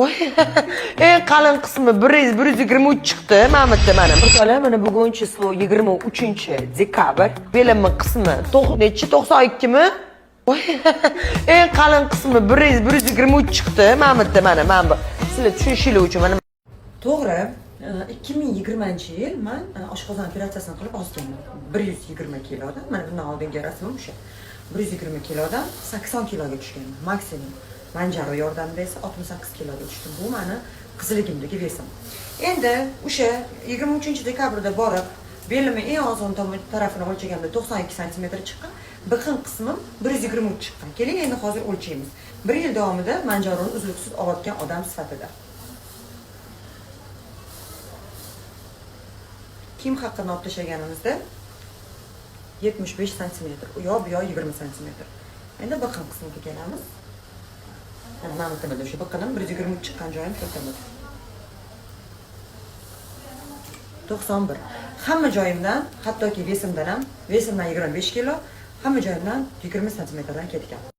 Eng qalin qismi 123 chiqdi. Mana bitta mana. Mana bugun число 23-dekabr. Belimning qismi nechi 92 mi? Eng qalin qismi 123 chiqdi. Mana bitta mana bu. Sizlar tushunishingiz uchun mana. To'g'ri, 2020-yil men oshqozon operatsiyasini qilib ozganman. 120 kilodan. Mana bundan oldingi rasmim o'sha. 120 kilodan 80 kiloga tushganman maksimum. Manjaro yordamida esa 68 kiloga tushdim. Bu meni qizligimdagi vesim. Endi o'sha 23-dekabrda borib, belimning eng ozg'in tarafini o'lchaganimda 92 sm chiqqan, biqin qismim 123 chiqqan. Keling endi hozir o'lchaymiz. 1 yil davomida manjaroni uzluksiz olayotgan odam sifatida. Kim haqida olib tashlaganimizda 75 sm, u yoq bu yoq 20 sm. Endi biqin qismiga kelamiz. Mana bitta o'sha biqinim 123 chiqqan joyim ko'rsatam. 91. Hamma joyimdan, hattoki vesimdan ham, vesimdan 25 kilo, hamma joyimdan 20 sm dan ketgan.